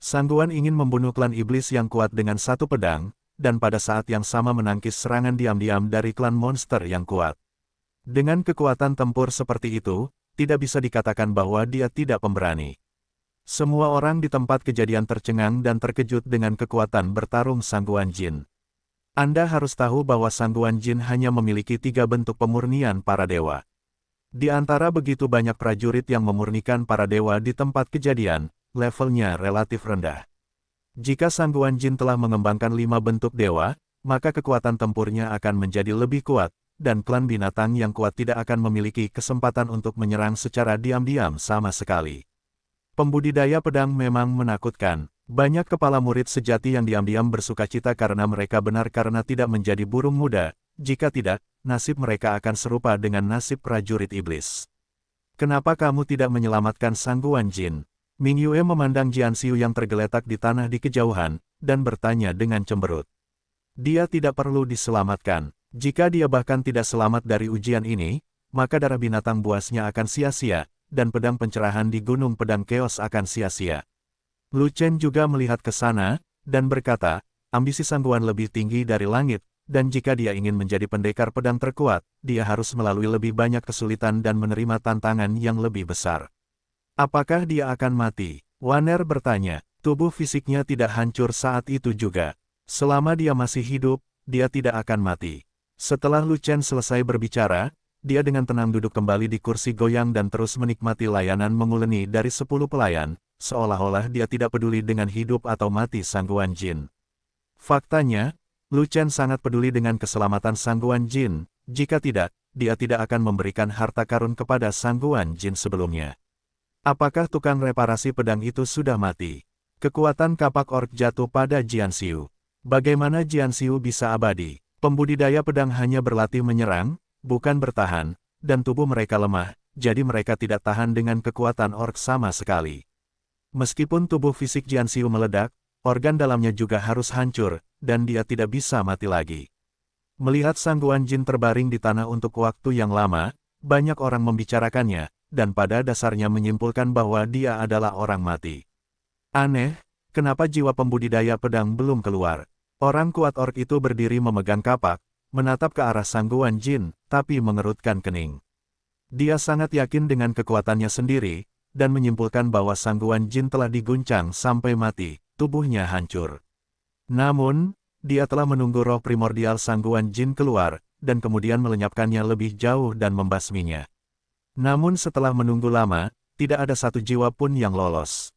Sangguan ingin membunuh klan iblis yang kuat dengan satu pedang, dan pada saat yang sama menangkis serangan diam-diam dari klan monster yang kuat. Dengan kekuatan tempur seperti itu, tidak bisa dikatakan bahwa dia tidak pemberani. Semua orang di tempat kejadian tercengang dan terkejut dengan kekuatan bertarung Sangguan Jin. Anda harus tahu bahwa Sangguan Jin hanya memiliki 3 bentuk pemurnian para dewa. Di antara begitu banyak prajurit yang memurnikan para dewa di tempat kejadian, levelnya relatif rendah. Jika Sangguan Jin telah mengembangkan 5 bentuk dewa, maka kekuatan tempurnya akan menjadi lebih kuat, dan klan binatang yang kuat tidak akan memiliki kesempatan untuk menyerang secara diam-diam sama sekali. Pembudidaya pedang memang menakutkan. Banyak kepala murid sejati yang diam-diam bersukacita karena mereka benar karena tidak menjadi burung muda, jika tidak, nasib mereka akan serupa dengan nasib prajurit iblis. Kenapa kamu tidak menyelamatkan Sangguan Jin? Ming Yue memandang Jian Xiu yang tergeletak di tanah di kejauhan, dan bertanya dengan cemberut. Dia tidak perlu diselamatkan. Jika dia bahkan tidak selamat dari ujian ini, maka darah binatang buasnya akan sia-sia, dan pedang pencerahan di Gunung Pedang Keos akan sia-sia. Lu Chen juga melihat ke sana, dan berkata, ambisi Sangguan lebih tinggi dari langit, dan jika dia ingin menjadi pendekar pedang terkuat, dia harus melalui lebih banyak kesulitan dan menerima tantangan yang lebih besar. Apakah dia akan mati? Wanner bertanya. Tubuh fisiknya tidak hancur saat itu juga. Selama dia masih hidup, dia tidak akan mati. Setelah Lu Chen selesai berbicara, dia dengan tenang duduk kembali di kursi goyang dan terus menikmati layanan menguleni dari 10 pelayan, seolah-olah dia tidak peduli dengan hidup atau mati Sangguan Jin. Faktanya, Lu Chen sangat peduli dengan keselamatan Sangguan Jin, jika tidak, dia tidak akan memberikan harta karun kepada Sangguan Jin sebelumnya. Apakah tukang reparasi pedang itu sudah mati? Kekuatan kapak orc jatuh pada Jian Xiu. Bagaimana Jian Xiu bisa abadi? Pembudidaya pedang hanya berlatih menyerang, bukan bertahan, dan tubuh mereka lemah, jadi mereka tidak tahan dengan kekuatan orc sama sekali. Meskipun tubuh fisik Jian Xiu meledak, organ dalamnya juga harus hancur, dan dia tidak bisa mati lagi. Melihat Sangguan Jin terbaring di tanah untuk waktu yang lama, banyak orang membicarakannya, dan pada dasarnya menyimpulkan bahwa dia adalah orang mati. Aneh, kenapa jiwa pembudidaya pedang belum keluar? Orang kuat orc itu berdiri memegang kapak, menatap ke arah Sangguan Jin, tapi mengerutkan kening. Dia sangat yakin dengan kekuatannya sendiri, dan menyimpulkan bahwa Sangguan Jin telah diguncang sampai mati, tubuhnya hancur. Namun, dia telah menunggu roh primordial Sangguan Jin keluar, dan kemudian melenyapkannya lebih jauh dan membasminya. Namun setelah menunggu lama, tidak ada satu jiwa pun yang lolos.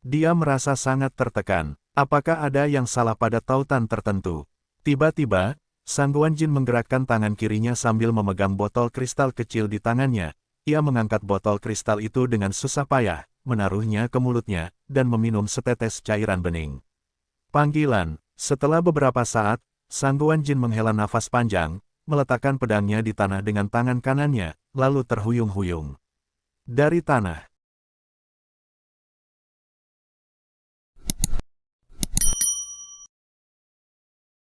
Dia merasa sangat tertekan. Apakah ada yang salah pada tautan tertentu? Tiba-tiba, Sangguan Jin menggerakkan tangan kirinya sambil memegang botol kristal kecil di tangannya. Ia mengangkat botol kristal itu dengan susah payah, menaruhnya ke mulutnya, dan meminum setetes cairan bening. Panggilan. Setelah beberapa saat, Sangguan Jin menghela nafas panjang, meletakkan pedangnya di tanah dengan tangan kanannya, lalu terhuyung-huyung. Dari tanah,